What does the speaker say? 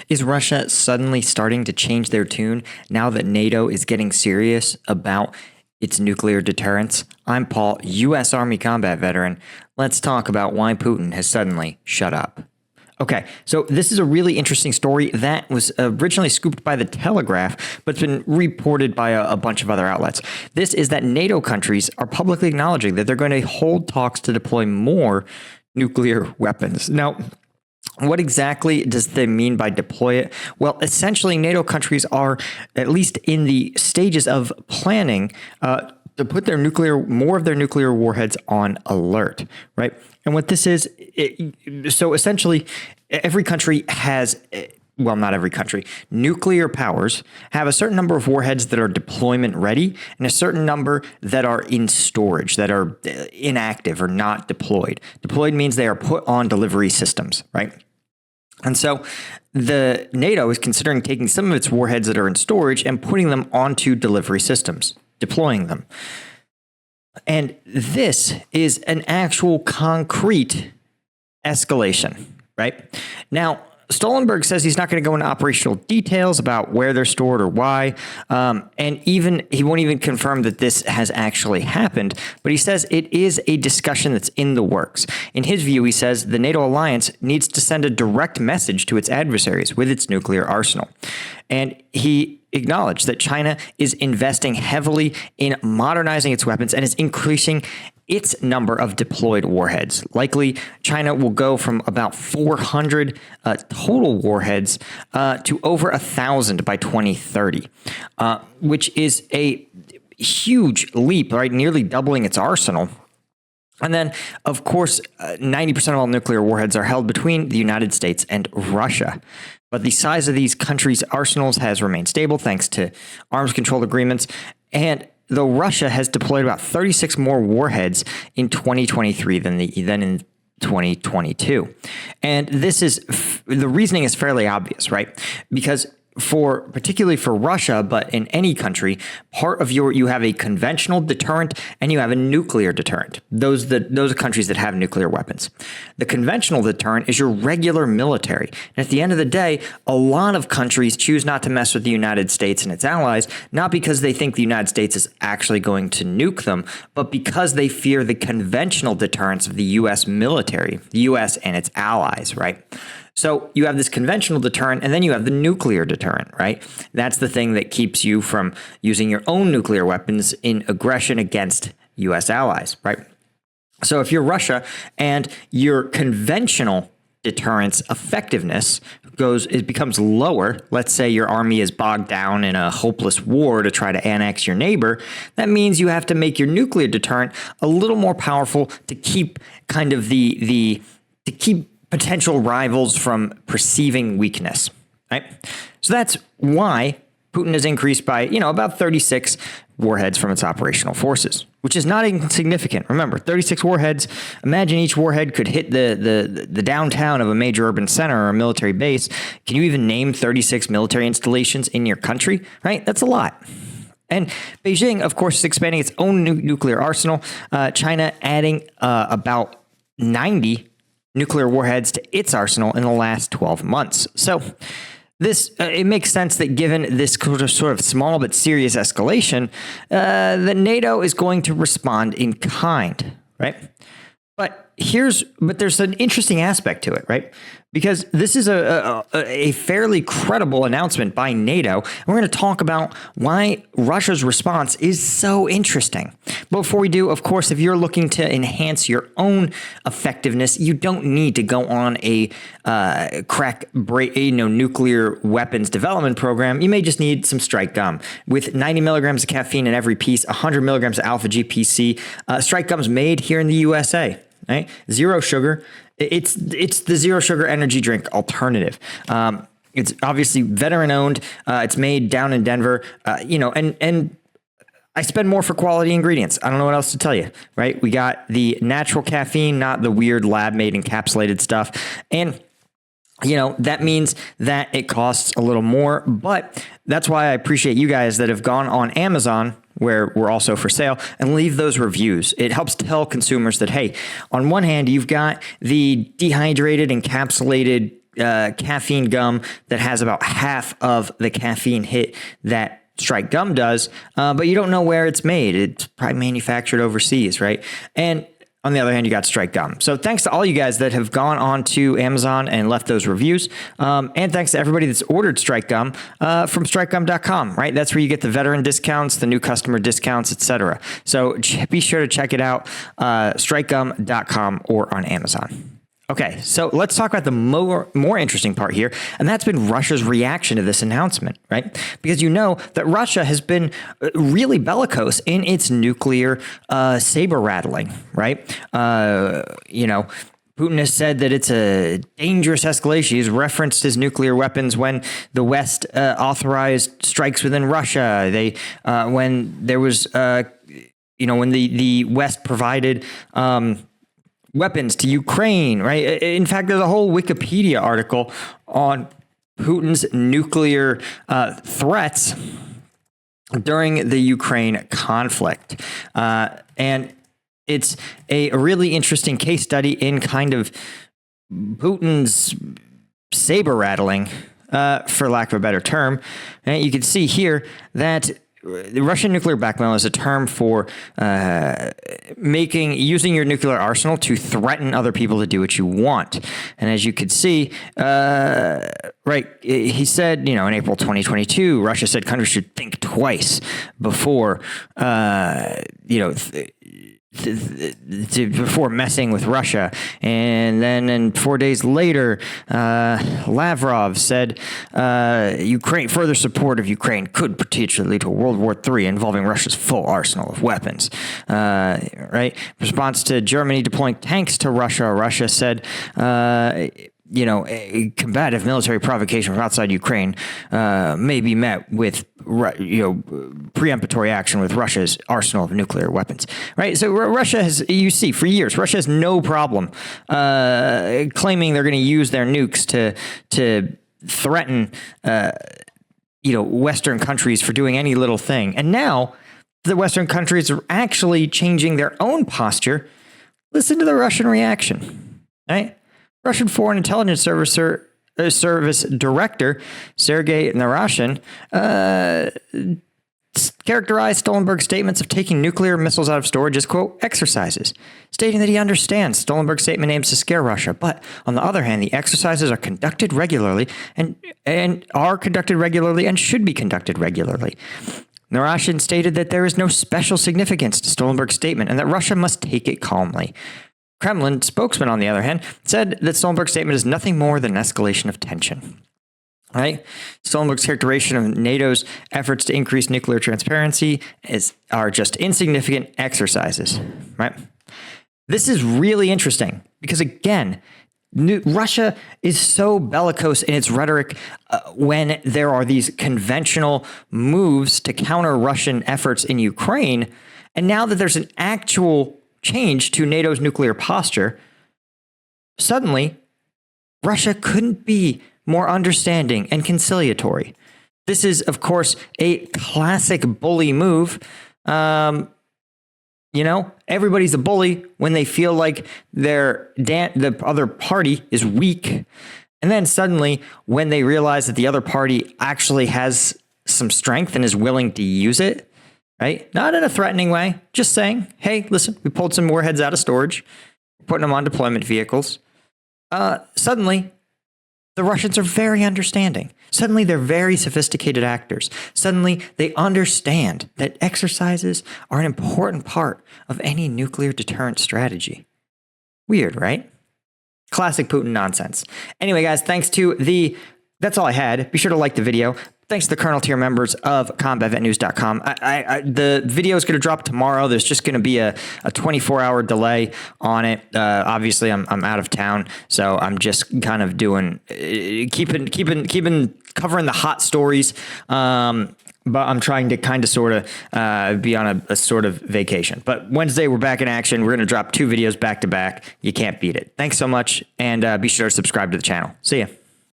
Is Russia suddenly starting to change their tune now that NATO is getting serious about its nuclear deterrence? I'm Paul, U.S. Army combat veteran. Let's talk about why Putin has suddenly shut up. Okay, so this is a really interesting story that was originally scooped by The Telegraph, but it's been reported by a bunch of other outlets. This is that NATO countries are publicly acknowledging that they're going to hold talks to deploy more nuclear weapons. Now, what exactly does they mean by deploy it? Well, essentially, NATO countries are at least in the stages of planning to put more of their nuclear warheads on alert, right? And what this is, so essentially, every country has, well, not every country, nuclear powers have a certain number of warheads that are deployment ready and a certain number that are in storage, that are inactive or not deployed. Deployed means they are put on delivery systems, right? And so the NATO is considering taking some of its warheads that are in storage and putting them onto delivery systems, deploying them. And this is an actual concrete escalation, right? Now, Stoltenberg says he's not going to go into operational details about where they're stored or why, and he won't even confirm that this has actually happened, but he says it is a discussion that's in the works. In his view, he says the NATO alliance needs to send a direct message to its adversaries with its nuclear arsenal. And he acknowledged that China is investing heavily in modernizing its weapons and is increasing its number of deployed warheads. Likely, China will go from about 400 total warheads to over 1,000 by 2030, which is a huge leap, right? Nearly doubling its arsenal. And then, of course, 90% of all nuclear warheads are held between the United States and Russia. But the size of these countries' arsenals has remained stable thanks to arms control agreements. And though Russia has deployed about 36 more warheads in 2023 than in 2022. And this is the reasoning is fairly obvious, right? Because particularly for Russia, but in any country, you have a conventional deterrent and you have a nuclear deterrent. Those are countries that have nuclear weapons. The conventional deterrent is your regular military. And at the end of the day, a lot of countries choose not to mess with the United States and its allies, not because they think the United States is actually going to nuke them, but because they fear the conventional deterrence of the U.S. military, the U.S. and its allies, right? So you have this conventional deterrent, and then you have the nuclear deterrent, right? That's the thing that keeps you from using your own nuclear weapons in aggression against U.S. allies, right? So if you're Russia and your conventional deterrence effectiveness becomes lower, let's say your army is bogged down in a hopeless war to try to annex your neighbor, that means you have to make your nuclear deterrent a little more powerful to keep kind of to keep potential rivals from perceiving weakness, right? So that's why Putin has increased by, about 36 warheads from its operational forces, which is not insignificant. Remember, 36 warheads. Imagine each warhead could hit the downtown of a major urban center or a military base. Can you even name 36 military installations in your country, right? That's a lot. And Beijing, of course, is expanding its own nuclear arsenal. China adding about 90 nuclear warheads to its arsenal in the last 12 months. So it makes sense that given this sort of small but serious escalation, that NATO is going to respond in kind, right? But there's an interesting aspect to it, right? Because this is a fairly credible announcement by NATO. And we're going to talk about why Russia's response is so interesting. But before we do, of course, if you're looking to enhance your own effectiveness, you don't need to go on a nuclear weapons development program. You may just need some strike gum. With 90 milligrams of caffeine in every piece, 100 milligrams of alpha GPC, strike gum's made here in the USA. Right? Zero sugar. It's the zero sugar energy drink alternative. It's obviously veteran owned. It's made down in Denver. And I spend more for quality ingredients. I don't know what else to tell you. Right? We got the natural caffeine, not the weird lab made encapsulated stuff. And that means that it costs a little more, but that's why I appreciate you guys that have gone on Amazon, where we're also for sale, and leave those reviews. It helps tell consumers that, hey, on one hand, you've got the dehydrated, encapsulated caffeine gum that has about half of the caffeine hit that Strike gum does, but you don't know where it's made. It's probably manufactured overseas, right? And on the other hand, you got Strike gum. So thanks to all you guys that have gone on to Amazon and left those reviews. And thanks to everybody that's ordered Strike gum from strikegum.com, right? That's where you get the veteran discounts, the new customer discounts, etc. So be sure to check it out, strikegum.com or on Amazon. Okay, so let's talk about the more interesting part here, and that's been Russia's reaction to this announcement, right? Because you know that Russia has been really bellicose in its nuclear saber rattling, right? Putin has said that it's a dangerous escalation. He's referenced his nuclear weapons when the West authorized strikes within Russia. When there was, when the West provided weapons to Ukraine, right? In fact, there's a whole Wikipedia article on Putin's nuclear threats during the Ukraine conflict. And it's a really interesting case study in kind of Putin's saber rattling, for lack of a better term. And you can see here that the Russian nuclear blackmail is a term for using your nuclear arsenal to threaten other people to do what you want. And as you could see, he said, in April 2022, Russia said countries should think twice before, before messing with Russia. And then 4 days later, Lavrov said further support of Ukraine could potentially lead to a World War III involving Russia's full arsenal of weapons. In response to Germany deploying tanks to Russia, Russia said a combative military provocation from outside Ukraine may be met with, preemptory action with Russia's arsenal of nuclear weapons, right? So Russia has, for years, Russia has no problem claiming they're going to use their nukes to threaten, Western countries for doing any little thing. And now the Western countries are actually changing their own posture. Listen to the Russian reaction, right? Russian Foreign Intelligence Service Director Sergei Narashin characterized Stoltenberg's statements of taking nuclear missiles out of storage as, quote, exercises, stating that he understands Stoltenberg's statement aims to scare Russia. But on the other hand, the exercises are conducted regularly and should be conducted regularly. Narashin stated that there is no special significance to Stoltenberg's statement and that Russia must take it calmly. Kremlin spokesman, on the other hand, said that Stoltenberg's statement is nothing more than an escalation of tension. Right? Stoltenberg's characterization of NATO's efforts to increase nuclear transparency are just insignificant exercises. Right? This is really interesting because, again, Russia is so bellicose in its rhetoric when there are these conventional moves to counter Russian efforts in Ukraine. And now that there's an actual change to NATO's nuclear posture, suddenly Russia couldn't be more understanding and conciliatory. This is, of course, a classic bully move. Everybody's a bully when they feel like the other party is weak. And then suddenly, when they realize that the other party actually has some strength and is willing to use it, right? Not in a threatening way, just saying, hey, listen, we pulled some warheads out of storage, putting them on deployment vehicles. Suddenly, the Russians are very understanding. Suddenly, they're very sophisticated actors. Suddenly, they understand that exercises are an important part of any nuclear deterrent strategy. Weird, right? Classic Putin nonsense. Anyway, guys, that's all I had. Be sure to like the video. Thanks to the Colonel tier members of combatvetnews.com. The video is going to drop tomorrow. There's just going to be a 24-hour delay on it. Obviously, I'm out of town, so I'm just kind of keeping covering the hot stories. But I'm trying to kind of sort of be on a sort of vacation. But Wednesday, we're back in action. We're going to drop 2 videos back to back. You can't beat it. Thanks so much, and be sure to subscribe to the channel. See ya.